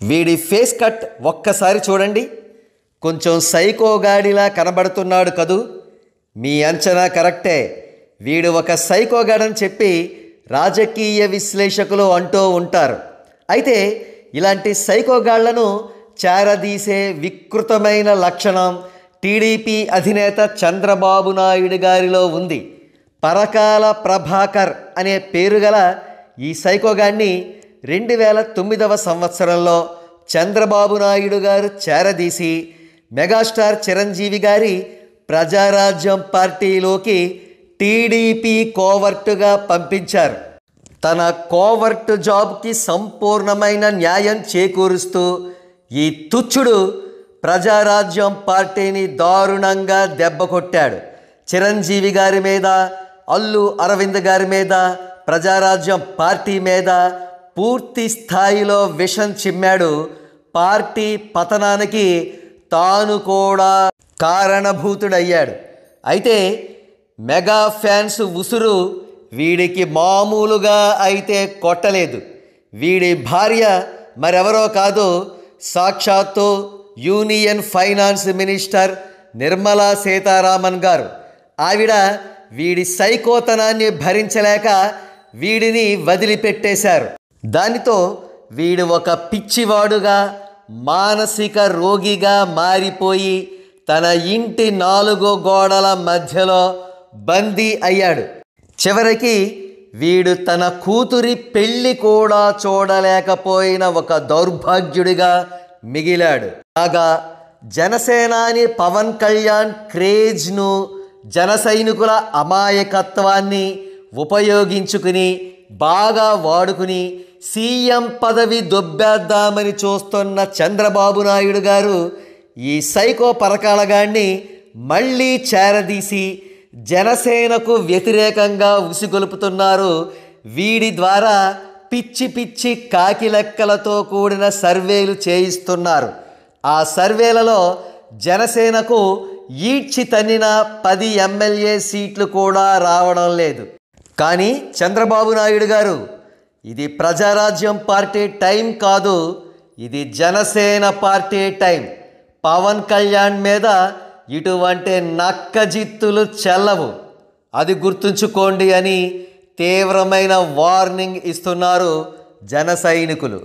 వీడి face cut ఒక్కసారి చూడండి. కొంచెం సైకోగాడిలా కనబడుతున్నాడు కదూ. మీ అంచనా కరెక్టే. వీడు ఒక సైకోగాడని చెప్పి రాజకీయ విశ్లేషకులు అంటూ ఉంటారు. అయితే ఇలాంటి సైకోగాళ్లను చేరదీసే వికృతమైన లక్షణం టీడీపీ అధినేత చంద్రబాబు నాయుడు గారిలో ఉంది. పరకాల ప్రభాకర్ అనే పేరు గల ఈ సైకోగాడిని 2009 సంవత్సరంలో చంద్రబాబు నాయుడు గారు చేరదీసి మెగాస్టార్ చిరంజీవి గారి ప్రజారాజ్యం పార్టీలోకి టీడీపీ కోవర్టుగా పంపించారు. తన కోవర్టు జాబ్కి సంపూర్ణమైన న్యాయం చేకూరుస్తూ ఈ తుచ్చుడు ప్రజారాజ్యం పార్టీని దారుణంగా దెబ్బకొట్టాడు. చిరంజీవి గారి మీద, అల్లు అరవింద్ గారి మీద, ప్రజారాజ్యం పార్టీ మీద పూర్తి స్థాయిలో విషం చిమ్మాడు. పార్టీ పతనానికి తాను కూడా కారణభూతుడయ్యాడు. అయితే మెగా ఫ్యాన్స్ ఉసురు వీడికి మామూలుగా అయితే కొట్టలేదు. వీడి భార్య మరెవరో కాదు, సాక్షాత్తు union finance minister Nirmala Sitharaman గారు. ఆవిడ వీడి సైకోతనాన్ని భరించలేక వీడిని వదిలిపెట్టేశారు. దానితో వీడు ఒక పిచ్చివాడుగా, మానసిక రోగిగా మారిపోయి తన ఇంటి 4 గోడల మధ్యలో బందీ అయ్యాడు. చివరికి వీడు తన కూతురి పెళ్లి కూడా చూడలేకపోయిన ఒక దౌర్భాగ్యుడిగా మిగిలాడు. కాగా జనసేనాని పవన్ కళ్యాణ్ క్రేజ్ను, జన సైనికుల అమాయకత్వాన్ని ఉపయోగించుకుని బాగా వాడుకుని సీఎం పదవి దొబ్బేద్దామని చూస్తున్న చంద్రబాబు నాయుడు గారు ఈ సైకో పరకాలగాన్ని మళ్ళీ చేరదీసి జనసేనకు వ్యతిరేకంగా ఉసిగొలుపుతున్నారు. వీడి ద్వారా పిచ్చి పిచ్చి కాకి లెక్కలతో కూడిన సర్వేలు చేయిస్తున్నారు. ఆ సర్వేలలో జనసేనకు ఈడ్చి తన్నిన 10 ఎమ్మెల్యే సీట్లు కూడా రావడం లేదు. కానీ చంద్రబాబు నాయుడు గారు, ఇది ప్రజారాజ్యం పార్టీ టైం కాదు, ఇది జనసేన పార్టీ టైం. పవన్ కళ్యాణ్ మీద ఇటువంటి నక్కజిత్తులు చెల్లవు, అది గుర్తుంచుకోండి అని తీవ్రమైన వార్నింగ్ ఇస్తున్నారు జన సైనికులు.